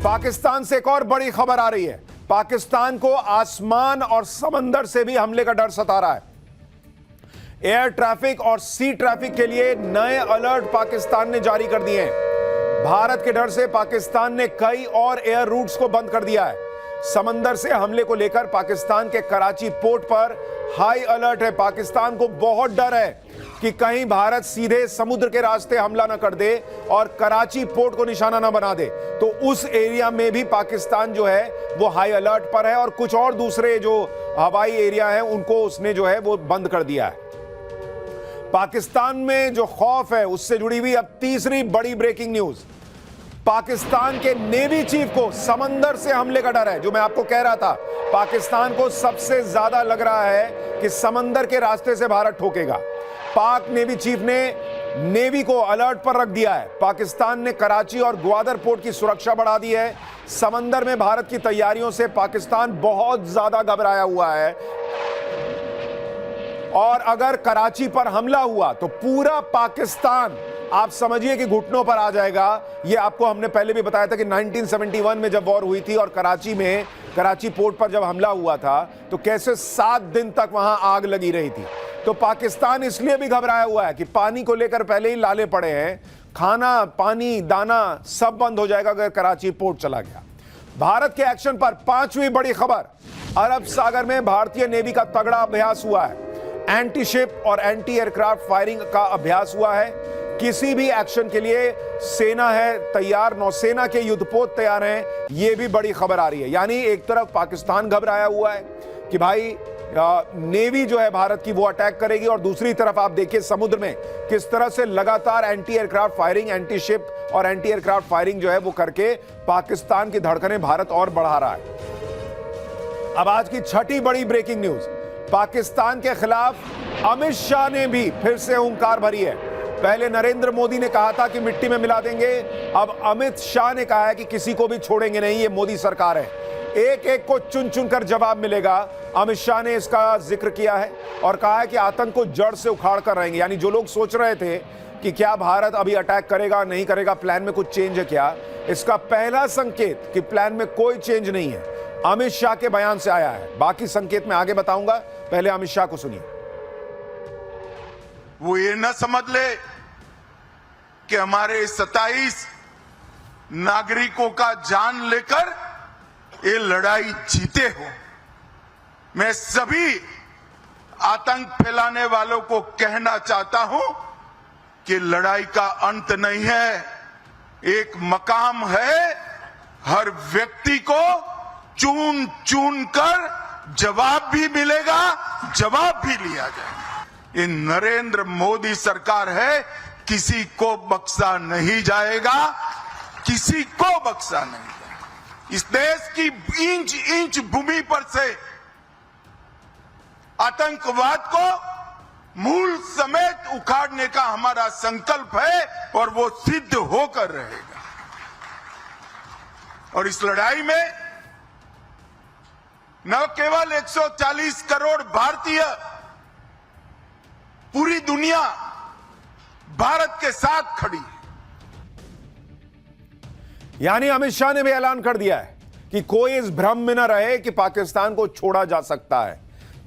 पाकिस्तान से एक और बड़ी खबर आ रही है। पाकिस्तान को आसमान और समंदर से भी हमले का डर सता रहा है। एयर ट्रैफिक और सी ट्रैफिक के लिए नए अलर्ट पाकिस्तान ने जारी कर दिए हैं। भारत के डर से पाकिस्तान ने कई और एयर रूट्स को बंद कर दिया है। समंदर से हमले को लेकर पाकिस्तान के कराची पोर्ट पर हाई अलर्ट है। पाकिस्तान को बहुत डर है कि कहीं भारत सीधे समुद्र के रास्ते हमला न कर दे और कराची पोर्ट को निशाना न बना दे। तो उस एरिया में भी पाकिस्तान जो है वो हाई अलर्ट पर है और कुछ और दूसरे जो हवाई एरिया है उनको उसने जो है वो बंद कर दिया है। पाकिस्तान में जो खौफ है उससे जुड़ी हुई अब तीसरी बड़ी ब्रेकिंग न्यूज। पाकिस्तान के नेवी चीफ को समंदर से हमले का डर है। जो मैं आपको कह रहा था, पाकिस्तान को सबसे ज्यादा लग रहा है कि समंदर के रास्ते से भारत ठोकेगा। पाक नेवी चीफ ने नेवी को अलर्ट पर रख दिया है। पाकिस्तान ने कराची और ग्वादर पोर्ट की सुरक्षा बढ़ा दी है। समंदर में भारत की तैयारियों से पाकिस्तान बहुत ज्यादा घबराया हुआ है और अगर कराची पर हमला हुआ तो पूरा पाकिस्तान आप समझिए कि घुटनों पर आ जाएगा। यह आपको हमने पहले भी बताया था कि 1971 में जब वॉर हुई थी और कराची पोर्ट पर जब हमला हुआ था तो कैसे 7 दिन तक वहां आग लगी रही थी। तो पाकिस्तान इसलिए भी घबराया हुआ है कि पानी को लेकर पहले ही लाले पड़े हैं। खाना, पानी, दाना सब बंद हो जाएगा अगर कराची पोर्ट चला गया। भारत के एक्शन पर पांचवी बड़ी खबर। अरब सागर में भारतीय नेवी का तगड़ा अभ्यास हुआ है। एंटी शिप और एंटी एयरक्राफ्ट फायरिंग का अभ्यास हुआ है। किसी भी एक्शन के लिए सेना है तैयार, नौसेना के युद्धपोत तैयार हैं। यह भी बड़ी खबर आ रही है। यानी एक तरफ पाकिस्तान घबराया हुआ है कि भाई नेवी जो है भारत की वो अटैक करेगी और दूसरी तरफ आप देखिए समुद्र में किस तरह से लगातार anti aircraft firing, anti ship और एंटी एयरक्राफ्ट फायरिंग जो है वो करके पाकिस्तान की धड़कनें भारत और बढ़ा रहा है। अब आज की छठी बड़ी ब्रेकिंग न्यूज। पाकिस्तान के खिलाफ अमित शाह ने भी फिर से हुंकार भरी है। पहले नरेंद्र मोदी ने कहा था कि मिट्टी में मिला देंगे, अब अमित शाह ने कहा है कि किसी को भी छोड़ेंगे नहीं, ये मोदी सरकार है, एक एक को चुन चुन कर जवाब मिलेगा। अमित शाह ने इसका जिक्र किया है और कहा है कि आतंक को जड़ से उखाड़ कर रहेंगे। यानी जो लोग सोच रहे थे कि क्या भारत अभी अटैक करेगा नहीं करेगा, प्लान में कुछ चेंज है क्या, इसका पहला संकेत कि प्लान में कोई चेंज नहीं है अमित शाह के बयान से आया है। बाकी संकेत मैं आगे बताऊंगा, पहले अमित शाह को सुनिए। वो ये न समझ ले कि हमारे 27 नागरिकों का जान लेकर ये लड़ाई जीते हो। मैं सभी आतंक फैलाने वालों को कहना चाहता हूं कि लड़ाई का अंत नहीं है, एक मकाम है। हर व्यक्ति को चुन चुन कर जवाब भी मिलेगा, जवाब भी लिया जाएगा। ये नरेंद्र मोदी सरकार है, किसी को बख्शा नहीं जाएगा, किसी को बख्शा नहीं जाएगा। इस देश की इंच इंच भूमि पर से आतंकवाद को मूल समेत उखाड़ने का हमारा संकल्प है और वो सिद्ध होकर रहेगा। और इस लड़ाई में न केवल 140 करोड़ भारतीय, पूरी दुनिया भारत के साथ खड़ी है। यानी अमित शाह ने भी ऐलान कर दिया है कि कोई इस भ्रम में न रहे कि पाकिस्तान को छोड़ा जा सकता है।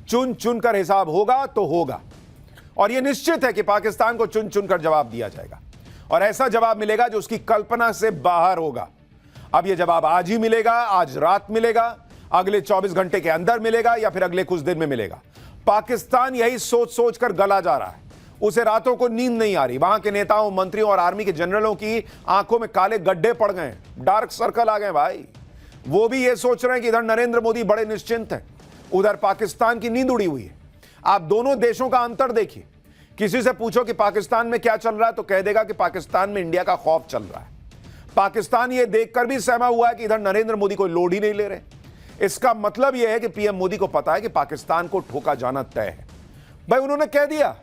चुन चुन कर हिसाब होगा तो होगा और यह निश्चित है कि पाकिस्तान को चुन चुन कर जवाब दिया जाएगा और ऐसा जवाब मिलेगा जो उसकी कल्पना से बाहर होगा। अब यह जवाब आज ही मिलेगा, आज रात मिलेगा, अगले 24 घंटे के अंदर मिलेगा या फिर अगले कुछ दिन में मिलेगा। पाकिस्तान यही सोच सोच कर गला जा रहा है। उसे रातों को नींद नहीं आ रही। वहां के नेताओं, मंत्रियों और आर्मी के जनरलों की आंखों में काले गड्ढे पड़ गए, डार्क सर्कल आ गए भाई। वो भी ये सोच रहे हैं कि इधर नरेंद्र मोदी बड़े निश्चिंत हैं, उधर पाकिस्तान की नींद उड़ी हुई है। आप दोनों देशों का अंतर देखिए। किसी से पूछो कि पाकिस्तान में क्या चल रहा है तो कह देगा कि पाकिस्तान में इंडिया का खौफ चल रहा है। पाकिस्तान ये देखकर भी सहमा हुआ है कि इधर नरेंद्र मोदी कोई लोड ही नहीं ले रहे। इसका मतलब यह है कि पीएम मोदी को पता है कि पाकिस्तान को ठोका जाना तय है। भाई उन्होंने कह दिया,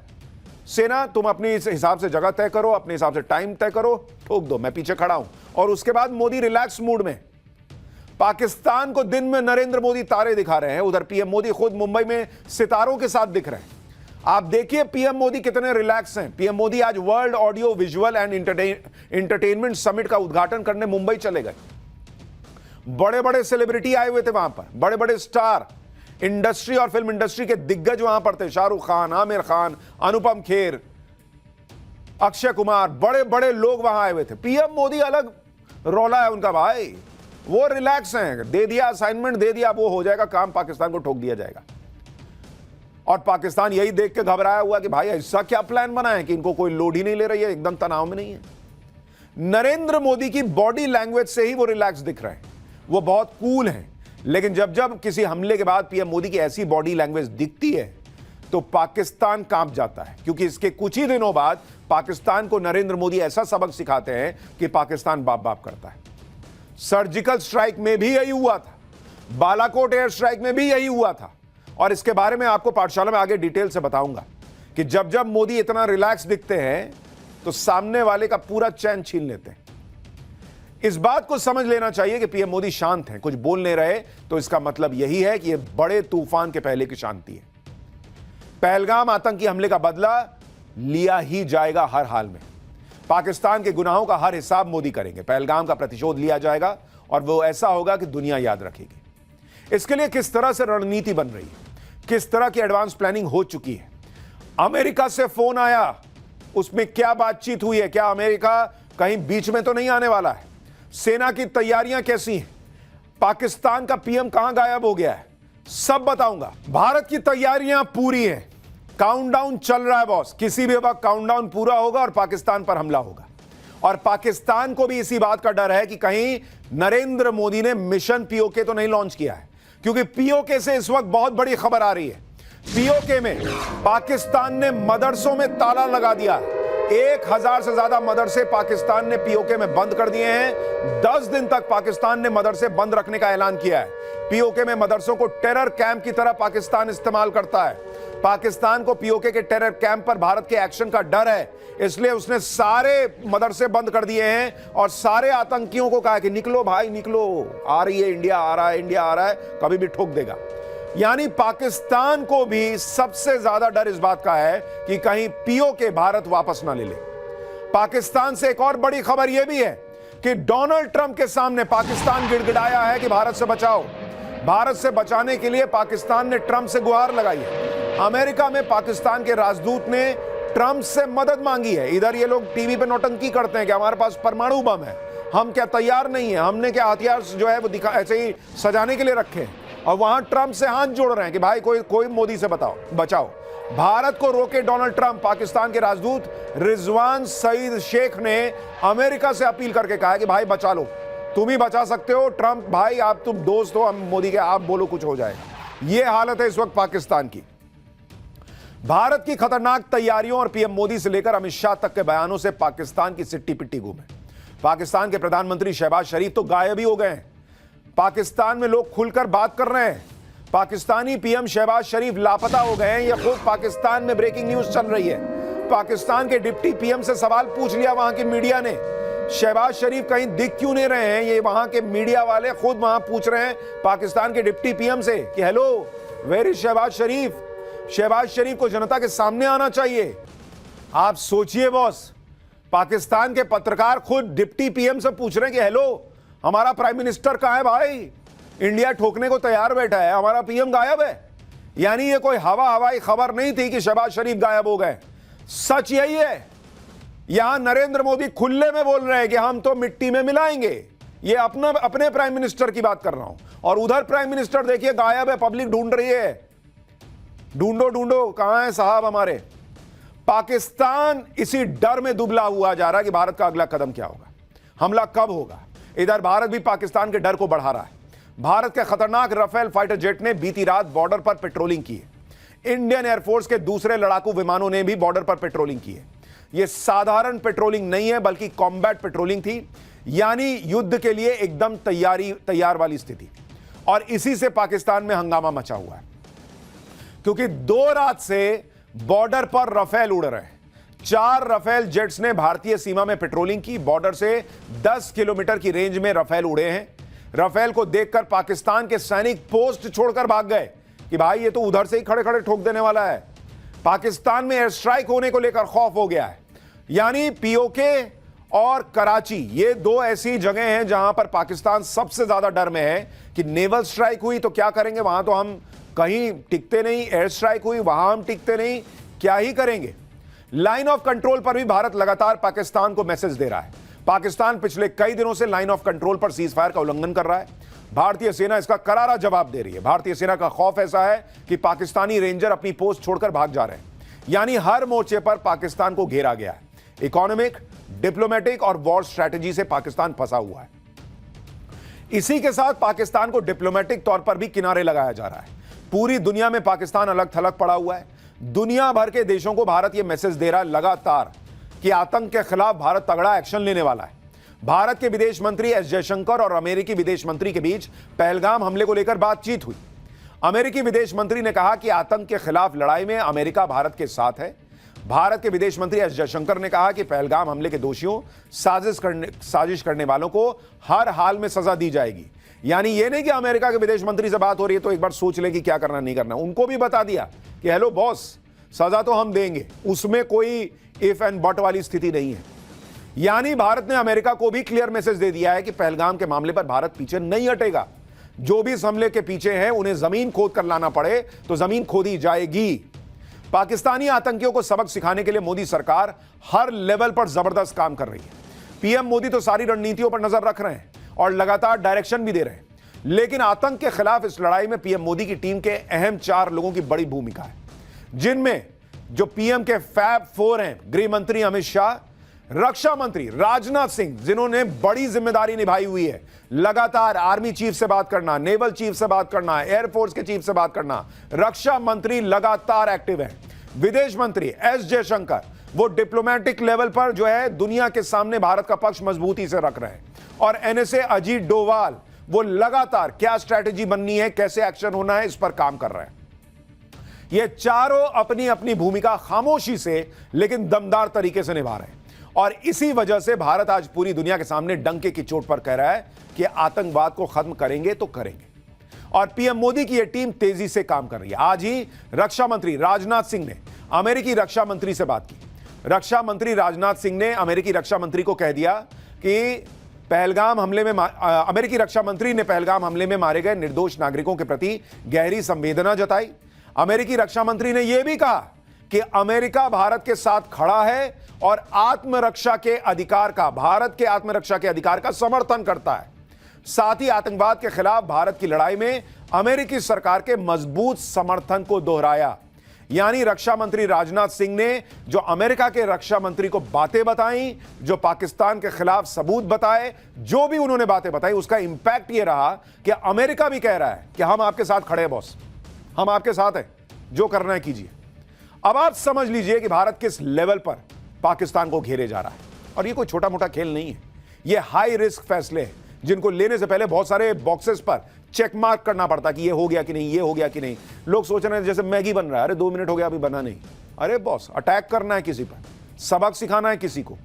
सेना तुम अपने हिसाब से जगह तय करो, अपने हिसाब से टाइम तय करो, ठोक दो, मैं पीछे खड़ा हूं। और उसके बाद मोदी रिलैक्स मूड में। पाकिस्तान को दिन में नरेंद्र मोदी तारे दिखा रहे हैं, उधर पीएम मोदी खुद मुंबई में सितारों के साथ दिख रहे हैं। आप देखिए पीएम मोदी कितने रिलैक्स हैं। पीएम मोदी आज world audio visual and entertainment summit का उद्घाटन करने मुंबई चले गए। बड़े बड़े सेलिब्रिटी आए हुए थे वहां पर, बड़े बड़े स्टार, इंडस्ट्री और फिल्म इंडस्ट्री के दिग्गज वहां पर थे। शाहरुख खान, आमिर खान, अनुपम खेर, अक्षय कुमार, बड़े बड़े लोग वहां आए हुए थे। पीएम मोदी अलग रौला है उनका भाई, वो रिलैक्स हैं, दे दिया असाइनमेंट, दे दिया, वो हो जाएगा काम, पाकिस्तान को ठोक दिया जाएगा। और पाकिस्तान यही देख के घबराया हुआ कि भाई ऐसा क्या प्लान बना है कि इनको कोई लोड ही नहीं ले रही है, एकदम तनाव में नहीं है। नरेंद्र मोदी की बॉडी लैंग्वेज से ही वो रिलैक्स दिख रहे हैं, वो बहुत कूल हैं। लेकिन जब जब किसी हमले के बाद पीएम मोदी की ऐसी बॉडी लैंग्वेज दिखती है तो पाकिस्तान कांप जाता है, क्योंकि इसके कुछ ही दिनों बाद पाकिस्तान को नरेंद्र मोदी ऐसा सबक सिखाते हैं कि पाकिस्तान बाप बाप करता है। सर्जिकल स्ट्राइक में भी यही हुआ था, बालाकोट एयर स्ट्राइक में भी यही हुआ था, और इसके बारे में आपको पाठशाला में आगे डिटेल से बताऊंगा कि जब जब मोदी इतना रिलैक्स दिखते हैं तो सामने वाले का पूरा चैन छीन लेते हैं। इस बात को समझ लेना चाहिए कि पीएम मोदी शांत हैं, कुछ बोल नहीं रहे, तो इसका मतलब यही है कि यह बड़े तूफान के पहले की शांति है। पहलगाम आतंकी हमले का बदला लिया ही जाएगा हर हाल में। पाकिस्तान के गुनाहों का हर हिसाब मोदी करेंगे, पहलगाम का प्रतिशोध लिया जाएगा, और वो ऐसा होगा कि दुनिया याद रखेगी। इसके लिए किस तरह से रणनीति बन रही है, किस तरह की एडवांस प्लानिंग हो चुकी है। अमेरिका से फोन आया, उसमें क्या बातचीत हुई है, क्या अमेरिका कहीं बीच में तो नहीं आने वाला है, सेना की तैयारियां कैसी हैं, पाकिस्तान का पीएम कहां गायब हो गया है, सब बताऊंगा। भारत की तैयारियां पूरी हैं, काउंटडाउन चल रहा है बॉस, किसी भी वक्त काउंटडाउन पूरा होगा और पाकिस्तान पर हमला होगा। और पाकिस्तान को भी इसी बात का डर है कि कहीं नरेंद्र मोदी ने मिशन पीओके तो नहीं लॉन्च किया है, क्योंकि पीओके से इस वक्त बहुत बड़ी खबर आ रही है। पीओके में पाकिस्तान ने मदरसों में ताला लगा दिया है। 1000 से ज्यादा मदरसे पाकिस्तान ने पीओके में बंद कर दिए हैं। 10 दिन तक पाकिस्तान ने मदरसे बंद रखने का ऐलान किया है। पीओके में मदरसों को टेरर कैंप की तरह पाकिस्तान इस्तेमाल करता है। पाकिस्तान को पीओके के टेरर कैंप पर भारत के एक्शन का डर है, इसलिए उसने सारे मदरसे बंद कर दिए हैं और सारे आतंकियों को कहा कि निकलो भाई निकलो, आ रही है इंडिया, आ रहा है इंडिया, आ रहा है, कभी भी ठोक देगा। यानी पाकिस्तान को भी सबसे ज्यादा डर इस बात का है कि कहीं पीओके भारत वापस ना ले ले। पाकिस्तान से एक और बड़ी खबर यह भी है कि डोनाल्ड ट्रंप के सामने पाकिस्तान गिड़गिड़ाया है कि भारत से बचाओ। भारत से बचाने के लिए पाकिस्तान ने ट्रंप से गुहार लगाई है। अमेरिका में पाकिस्तान के राजदूत ने ट्रंप से मदद मांगी है। इधर ये लोग टीवी पे नौटंकी करते हैं कि हमारे पास परमाणु बम है, हम क्या तैयार नहीं है, हमने क्या हथियार जो है वो दिखा ऐसे ही सजाने के लिए रखे हैं, और वहां ट्रंप से हाथ जोड़ रहे हैं कि भाई कोई मोदी से बचाओ। भारत को रोके डोनाल्ड ट्रंप। पाकिस्तान के राजदूत रिजवान सईद शेख ने अमेरिका से अपील करके कहा कि भाई बचा लो, तुम ही बचा सकते हो ट्रंप भाई, आप तुम दोस्त हो हम मोदी के, आप बोलो कुछ हो जाएगा। यह हालत है इस वक्त पाकिस्तान की। भारत की खतरनाक तैयारियों और पीएम मोदी से लेकर अमित शाह तक के बयानों से पाकिस्तान की सिट्टी पिट्टी गुम है। पाकिस्तान के प्रधानमंत्री शहबाज शरीफ तो गायब ही हो गए हैं। पाकिस्तान में लोग खुलकर बात कर रहे हैं। पाकिस्तानी पीएम शहबाज शरीफ लापता हो गए हैं, यह खुद पाकिस्तान में ब्रेकिंग न्यूज चल रही है। पाकिस्तान के डिप्टी पीएम से सवाल पूछ लिया वहां की मीडिया ने, शहबाज शरीफ कहीं दिख क्यों नहीं रहे हैं, ये वहां के मीडिया वाले खुद वहां पूछ रहे हैं पाकिस्तान के डिप्टी पीएम से कि हेलो वेयर इज शहबाज शरीफ। शहबाज शरीफ को जनता के सामने आना चाहिए। आप सोचिए बॉस, पाकिस्तान के पत्रकार खुद डिप्टी पीएम से पूछ रहे हैं कि हेलो हमारा प्राइम मिनिस्टर कहां है भाई, इंडिया ठोकने को तैयार बैठा है, हमारा पीएम गायब है। यानी ये कोई हवाई खबर नहीं थी कि शहबाज शरीफ गायब हो गए। सच यही है, यहां नरेंद्र मोदी खुले में बोल रहे हैं कि हम तो मिट्टी में मिलाएंगे। ये अपने प्राइम मिनिस्टर की बात कर रहा हूं, और उधर प्राइम मिनिस्टर देखिए गायब है, पब्लिक ढूंढ रही है, ढूंढो कहां है साहब हमारे। पाकिस्तान इसी डर में दुबला हुआ जा रहा है कि भारत का अगला कदम क्या होगा, हमला कब होगा। इधर भारत भी पाकिस्तान के डर को बढ़ा रहा है। भारत के खतरनाक राफेल फाइटर जेट ने बीती रात बॉर्डर पर पेट्रोलिंग की है। इंडियन एयरफोर्स के दूसरे लड़ाकू विमानों ने भी बॉर्डर पर पेट्रोलिंग की है। यह साधारण पेट्रोलिंग नहीं है बल्कि कॉम्बैट पेट्रोलिंग थी, यानी युद्ध के लिए एकदम तैयार वाली स्थिति। और इसी से पाकिस्तान में हंगामा मचा हुआ है, क्योंकि 2 रात से बॉर्डर पर राफेल उड़ रहे हैं। 4 राफेल जेट्स ने भारतीय सीमा में पेट्रोलिंग की। बॉर्डर से 10 किलोमीटर की रेंज में राफेल उड़े हैं। राफेल को देखकर पाकिस्तान के सैनिक पोस्ट छोड़कर भाग गए कि भाई ये तो उधर से ही खड़े खड़े ठोक देने वाला है। पाकिस्तान में एयर स्ट्राइक होने को लेकर खौफ हो गया है। यानी पीओके और कराची, ये दो ऐसी जगह हैं जहां पर पाकिस्तान सबसे ज्यादा डर में है कि नेवल स्ट्राइक हुई तो क्या करेंगे, वहां तो हम कहीं टिकते नहीं, एयर स्ट्राइक हुई वहां हम टिकते नहीं, क्या ही करेंगे। लाइन ऑफ कंट्रोल पर भी भारत लगातार पाकिस्तान को मैसेज दे रहा है। पाकिस्तान पिछले कई दिनों से लाइन ऑफ कंट्रोल पर सीज फायर का उल्लंघन कर रहा है। भारतीय सेना इसका करारा जवाब दे रही है। भारतीय सेना का खौफ ऐसा है कि पाकिस्तानी रेंजर अपनी पोस्ट छोड़कर भाग जा रहे हैं। यानी हर मोर्चे पर पाकिस्तान को घेरा गया है। इकोनॉमिक, डिप्लोमेटिक और वॉर स्ट्रैटेजी से पाकिस्तान फंसा हुआ है। इसी के साथ पाकिस्तान को डिप्लोमेटिक तौर पर भी किनारे लगाया जा रहा है। पूरी दुनिया में पाकिस्तान अलग थलग पड़ा हुआ है। दुनिया भर के देशों को भारत यह मैसेज दे रहा है लगातार कि आतंक के खिलाफ भारत तगड़ा एक्शन लेने वाला है। भारत के विदेश मंत्री एस जयशंकर और अमेरिकी विदेश मंत्री के बीच पहलगाम हमले को लेकर बातचीत हुई। अमेरिकी विदेश मंत्री ने कहा कि आतंक के खिलाफ लड़ाई में अमेरिका भारत के साथ है। भारत के विदेश मंत्री एस जयशंकर ने कहा कि पहलगाम हमले के दोषियों, साजिश करने वालों को हर हाल में सजा दी जाएगी। यानी यह नहीं कि अमेरिका के विदेश मंत्री से बात हो रही है तो एक बार सोच ले कि क्या करना नहीं करना। उनको भी बता दिया कि हेलो बॉस, सजा तो हम देंगे, उसमें कोई इफ एंड बट वाली स्थिति नहीं है। यानी भारत ने अमेरिका को भी क्लियर मैसेज दे दिया है कि पहलगाम के मामले पर भारत पीछे नहीं हटेगा। जो भी इस हमले के पीछे हैं उन्हें जमीन खोद कर लाना पड़े तो जमीन खोदी जाएगी। पाकिस्तानी आतंकियों को सबक सिखाने के लिए मोदी सरकार हर लेवल पर जबरदस्त काम कर रही है। पीएम मोदी तो सारी रणनीतियों पर नजर रख रहे हैं और लगातार डायरेक्शन भी दे रहे हैं। लेकिन आतंक के खिलाफ इस लड़ाई में पीएम मोदी की टीम के अहम 4 लोगों की बड़ी भूमिका है, जिनमें जो पीएम के फैब 4 हैं, गृह मंत्री अमित शाह, रक्षा मंत्री राजनाथ सिंह, जिन्होंने बड़ी जिम्मेदारी निभाई हुई है, लगातार आर्मी चीफ से बात करना, नेवल चीफ से बात करना, एयरफोर्स के चीफ से बात करना। रक्षा मंत्री लगातार एक्टिव हैं। विदेश मंत्री एस जयशंकर, वो डिप्लोमेटिक लेवल पर जो है दुनिया के सामने भारत का पक्ष मजबूती से रख रहे हैं। और एनएसए अजीत डोवाल, वो लगातार क्या स्ट्रैटेजी बननी है, कैसे एक्शन होना है, इस पर काम कर रहे हैं। ये चारों अपनी अपनी भूमिका खामोशी से लेकिन दमदार तरीके से निभा रहे हैं। और इसी वजह से भारत आज पूरी दुनिया के सामने डंके की चोट पर कह रहा है कि आतंकवाद को खत्म करेंगे तो करेंगे। और पीएम मोदी की यह टीम तेजी से काम कर रही है। आज ही रक्षा मंत्री राजनाथ सिंह ने अमेरिकी रक्षा मंत्री से बात की। रक्षा मंत्री राजनाथ सिंह ने अमेरिकी रक्षा मंत्री को कह दिया कि पहलगाम हमले में अमेरिकी रक्षा मंत्री ने पहलगाम हमले में मारे गए निर्दोष नागरिकों के प्रति गहरी संवेदना जताई। अमेरिकी रक्षा मंत्री ने यह भी कहा कि अमेरिका भारत के साथ खड़ा है और आत्मरक्षा के अधिकार का, भारत के आत्मरक्षा के अधिकार का समर्थन करता है। साथ ही आतंकवाद के खिलाफ भारत की लड़ाई में अमेरिकी सरकार के मजबूत समर्थन को दोहराया। यानी रक्षा मंत्री राजनाथ सिंह ने जो अमेरिका के रक्षा मंत्री को बातें बताई, जो पाकिस्तान के खिलाफ सबूत बताए, जो भी उन्होंने बातें बताई, उसका इंपैक्ट यह रहा कि अमेरिका भी कह रहा है कि हम आपके साथ खड़े हैं बॉस, हम आपके साथ हैं, जो करना है कीजिए। अब आप समझ लीजिए कि भारत किस लेवल पर पाकिस्तान को घेरे जा रहा है। और ये कोई छोटा मोटा खेल नहीं है, ये हाई रिस्क फैसले हैं जिनको लेने से पहले बहुत सारे बॉक्सेस पर चेक मार्क करना पड़ता है कि ये हो गया कि नहीं, ये हो गया कि नहीं। लोग सोच रहे हैं जैसे मैगी बन रहा है, अरे 2 मिनट हो गया अभी बना नहीं। अरे बॉस, अटैक करना है किसी पर, सबक सिखाना है किसी को,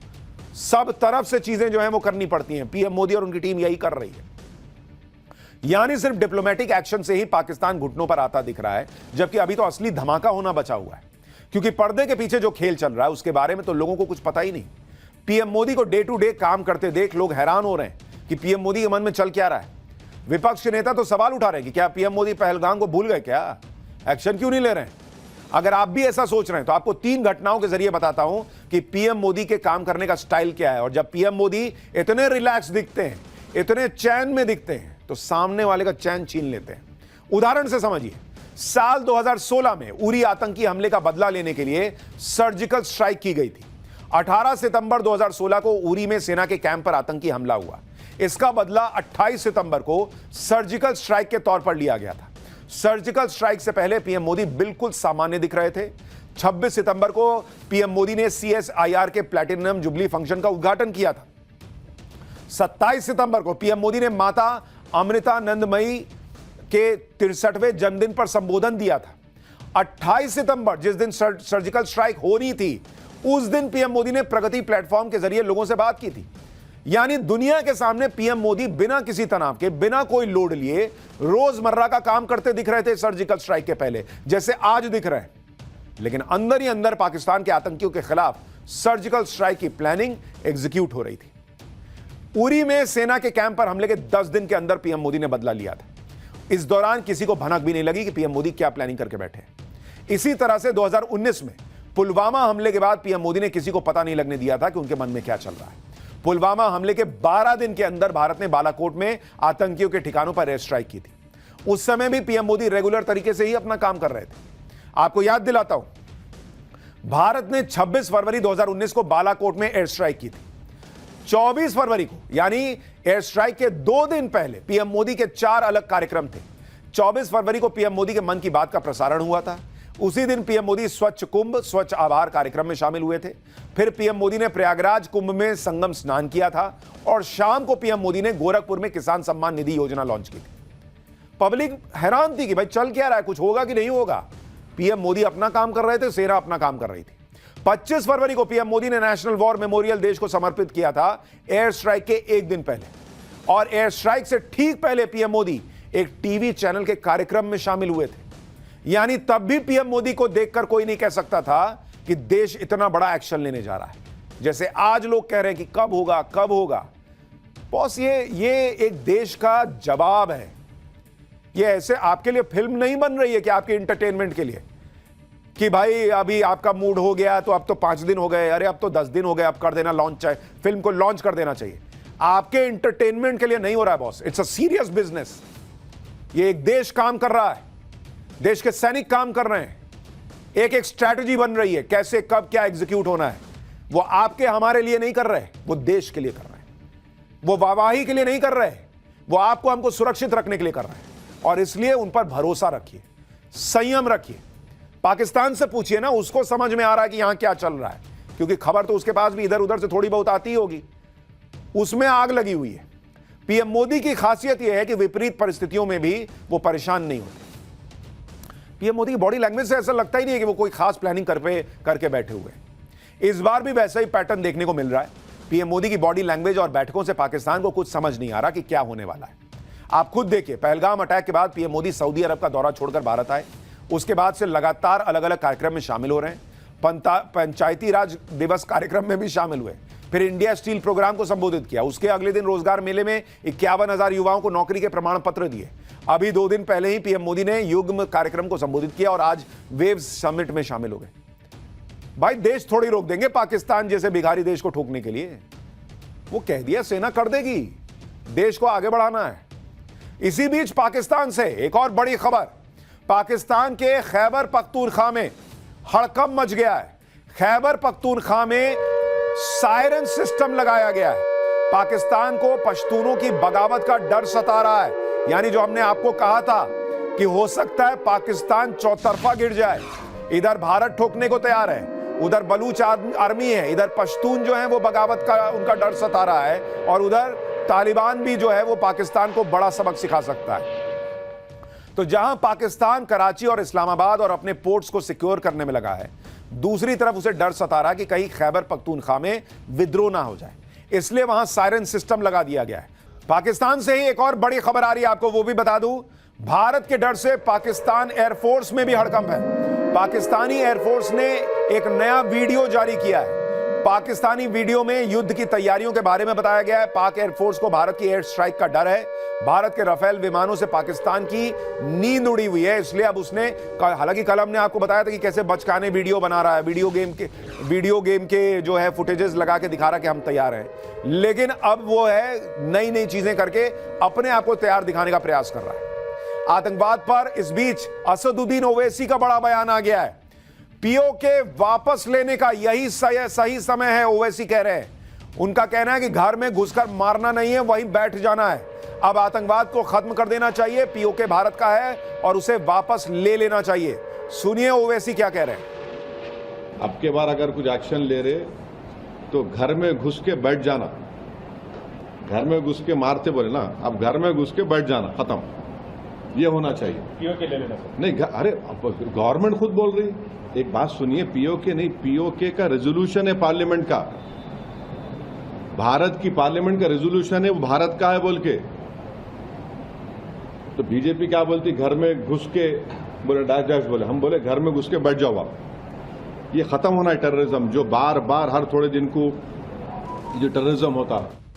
सब तरफ से चीजें जो है वो करनी पड़ती हैं। पीएम मोदी और उनकी टीम यही कर रही है। यानी सिर्फ डिप्लोमेटिक एक्शन से ही पाकिस्तान घुटनों पर आता दिख रहा है, जबकि अभी तो असली धमाका होना बचा हुआ है। क्योंकि पर्दे के पीछे जो खेल चल रहा है उसके बारे में तो लोगों को कुछ पता ही नहीं। पीएम मोदी को डे टू डे काम करते देख लोग हैरान हो रहे हैं कि पीएम मोदी के मन में चल क्या रहा है। विपक्ष के नेता तो सवाल उठा रहे हैं कि क्या पीएम मोदी पहलगाम को भूल गए, क्या एक्शन क्यों नहीं ले रहे हैं। अगर आप भी ऐसा सोच रहे हैं तो आपको 3 घटनाओं के जरिए बताता हूं कि पीएम मोदी के काम करने का स्टाइल क्या है। और जब पीएम मोदी इतने रिलैक्स दिखते हैं, इतने चैन में दिखते हैं, तो सामने वाले का चैन छीन लेते हैं। उदाहरण से समझिए, साल 2016 में उरी आतंकी हमले का बदला लेने के लिए सर्जिकल स्ट्राइक की गई थी। 18 सितंबर 2016 को उरी में सेना के कैंप पर आतंकी हमला हुआ। इसका बदला 28 सितंबर को सर्जिकल स्ट्राइक के तौर पर लिया गया था। सर्जिकल स्ट्राइक से पहले पीएम मोदी बिल्कुल सामान्य दिख रहे थे। 26 सितंबर को पीएम मोदी ने CSIR के प्लैटिनम जुबली फंक्शन का उद्घाटन किया था। 27 सितंबर को पीएम मोदी ने माता अमृतानंदमयी के 63वें जन्मदिन पर संबोधन दिया था। 28 सितंबर जिस दिन सर्जिकल स्ट्राइक हो रही थी, उस दिन पीएम मोदी ने प्रगति प्लेटफॉर्म के जरिए लोगों से बात की थी। यानी दुनिया के सामने पीएम मोदी बिना किसी तनाव के, बिना कोई लोड लिए रोजमर्रा का काम करते दिख रहे थे सर्जिकल स्ट्राइक के पहले, जैसे आज दिख रहे हैं। लेकिन अंदर ही अंदर पाकिस्तान के आतंकियों के खिलाफ सर्जिकल स्ट्राइक की प्लानिंग एग्जीक्यूट हो रही थी। उरी में सेना के कैंप पर हमले के 10 दिन के अंदर पीएम मोदी ने बदला लिया था। इस दौरान किसी को भनक भी नहीं लगी कि पीएम मोदी क्या प्लानिंग करके बैठे। इसी तरह से 2019 में पुलवामा हमले के बाद पीएम मोदी ने किसी को पता नहीं लगने दिया था कि उनके मन में क्या चल रहा है। पुलवामा हमले के 12 दिन के अंदर भारत ने बालाकोट में आतंकियों के ठिकानों पर एयर स्ट्राइक की थी। उस समय भी पीएम मोदी रेगुलर तरीके से ही अपना काम कर रहे थे। आपको याद दिलाता हूं, भारत ने 26 फरवरी 2019 को बालाकोट में एयर स्ट्राइक की थी। 24 फरवरी को यानी एयर स्ट्राइक के 2 दिन पहले पीएम मोदी के 4 अलग कार्यक्रम थे। 24 फरवरी को पीएम मोदी के मन की बात का प्रसारण हुआ था। उसी दिन पीएम मोदी स्वच्छ कुंभ स्वच्छ आभार कार्यक्रम में शामिल हुए थे। फिर पीएम मोदी ने प्रयागराज कुंभ में संगम स्नान किया था और शाम को पीएम मोदी ने गोरखपुर में किसान सम्मान निधि योजना लॉन्च की थी। पब्लिक हैरान थी कि भाई चल क्या रहा है, कुछ होगा कि नहीं होगा। पीएम मोदी अपना काम कर रहे थे, सेना अपना काम कर रही थी। 25 फरवरी को पीएम मोदी ने नेशनल वॉर मेमोरियल देश को समर्पित किया था एयर स्ट्राइक के एक दिन पहले। और एयर स्ट्राइक से ठीक पहले पीएम मोदी एक टीवी चैनल के कार्यक्रम में शामिल हुए थे। यानी तब भी पीएम मोदी को देखकर कोई नहीं कह सकता था कि देश इतना बड़ा एक्शन लेने जा रहा है, जैसे आज लोग कह रहे हैं कि कब होगा कब होगा। बॉस, ये एक देश का जवाब है। ये ऐसे आपके लिए फिल्म नहीं बन रही है कि आपके इंटरटेनमेंट के लिए कि भाई अभी आपका मूड हो गया तो अब तो 5 दिन हो गए, अरे अब तो 10 दिन हो गए, अब कर देना लॉन्च, फिल्म को लॉन्च कर देना चाहिए। आपके इंटरटेनमेंट के लिए नहीं हो रहा है boss, it's a serious business. ये एक देश काम कर रहा है, देश के सैनिक काम कर रहे हैं, एक स्ट्रैटेजी बन रही है कैसे कब क्या एग्जीक्यूट होना है। वो आपके हमारे लिए नहीं कर रहे, वो देश के लिए कर रहे हैं। वो वाहवाही के लिए नहीं कर रहे, वो आपको हमको सुरक्षित रखने के लिए कर रहे हैं। और इसलिए उन पर भरोसा रखिए, संयम रखिए। पाकिस्तान से पूछिए ना, उसको समझ में आ रहा है कि यहां क्या चल रहा है, क्योंकि खबर तो उसके पास भी इधर उधर से थोड़ी बहुत आती होगी। उसमें आग लगी हुई है। पीएम मोदी की खासियत यह है कि विपरीत परिस्थितियों में भी वो परेशान नहीं होते। पीएम मोदी की बॉडी लैंग्वेज से ऐसा लगता ही नहीं है कि वो कोई खास प्लानिंग करके बैठे हुए हैं। इस बार भी वैसा ही पैटर्न देखने को मिल रहा है। पीएम मोदी की बॉडी लैंग्वेज और बैठकों से पाकिस्तान को कुछ समझ नहीं आ रहा कि क्या होने वाला है। आप खुद देखिए, पहलगाम अटैक के बाद पीएम मोदी सऊदी अरब का दौरा छोड़कर भारत आए। उसके बाद से लगातार अलग अलग कार्यक्रम में शामिल हो रहे हैं। पंचायती राज दिवस कार्यक्रम में भी शामिल हुए, फिर इंडिया स्टील प्रोग्राम को संबोधित किया। उसके अगले दिन रोजगार मेले में 51,000 युवाओं को नौकरी के प्रमाण पत्र दिए। अभी 2 दिन पहले ही पीएम मोदी ने युग्म कार्यक्रम को संबोधित किया और आज वेव्स समिट में शामिल हो गए। भाई, देश थोड़ी रोक देंगे पाकिस्तान जैसे भिखारी देश को ठोकने के लिए। वो कह दिया सेना कर देगी, देश को आगे बढ़ाना है। इसी बीच पाकिस्तान से एक और बड़ी खबर। पाकिस्तान के खैबर पख्तूनख्वा में हड़कंप मच गया है। खैबर पख्तूनख्वा में सायरन सिस्टम लगाया गया है। पाकिस्तान को पश्तूनों की बगावत का डर सता रहा है। यानी जो हमने आपको कहा था कि हो सकता है पाकिस्तान चौतरफा गिर जाए। इधर भारत ठोकने को तैयार है, उधर बलूच आर्मी है, इधर पश्तून जो है वो बगावत का उनका डर सता रहा है, और उधर तालिबान भी जो है वो पाकिस्तान को बड़ा सबक सिखा सकता है। तो जहां पाकिस्तान कराची और इस्लामाबाद और अपने पोर्ट्स को सिक्योर करने में लगा है, दूसरी तरफ उसे डर सता रहा कि कहीं खैबर पख्तूनख्वा में विद्रोह ना हो जाए, इसलिए वहां सायरन सिस्टम लगा दिया गया है। पाकिस्तान से ही एक और बड़ी खबर आ रही है, आपको वो भी बता दूं। भारत के डर से पाकिस्तान एयरफोर्स में भी हड़कंप है। पाकिस्तानी एयरफोर्स ने एक नया वीडियो जारी किया है। पाकिस्तानी वीडियो में युद्ध की तैयारियों के बारे में बताया गया है। पाक एयरफोर्स को भारत की एयर स्ट्राइक का डर है। भारत के राफेल विमानों से पाकिस्तान की नींद उड़ी हुई है, इसलिए अब उसने, हालांकि कल हमने आपको बताया था कि कैसे बचकाने वीडियो बना रहा है, वीडियो गेम के जो है फुटेजेस लगा के दिखा रहा कि हम तैयार हैं, लेकिन अब वो है नई नई चीजें करके अपने आप को तैयार दिखाने का प्रयास कर रहा है आतंकवाद पर। इस बीच असदुद्दीन ओवैसी का बड़ा बयान आ गया है। पीओके वापस लेने का यही सही समय है, ओवैसी कह रहे हैं। उनका कहना है कि घर में घुसकर मारना नहीं है, वहीं बैठ जाना है। अब आतंकवाद को खत्म कर देना चाहिए। पीओके भारत का है और उसे वापस ले लेना चाहिए। सुनिए ओवैसी क्या कह रहे हैं। अब के बार अगर कुछ एक्शन ले रहे तो घर में घुस के बैठ जाना, घर में घुस के मारते बोले ना, अब घर में घुस के बैठ जाना, खत्म, ये होना चाहिए। पीओके ले लेना नहीं, अरे गवर्नमेंट खुद बोल रही। एक बात सुनिए, पीओके नहीं, पीओके का रेजोल्यूशन है पार्लियामेंट का, भारत की पार्लियामेंट का रेजोल्यूशन है, वो भारत का है बोल के। तो बीजेपी क्या बोलती, घर में घुस के बोले डैश डैश बोले, हम बोले घर में घुस के बैठ जाओ आप, ये खत्म होना है टेररिज्म, जो बार बार हर थोड़े दिन को जो टेररिज्म होता है।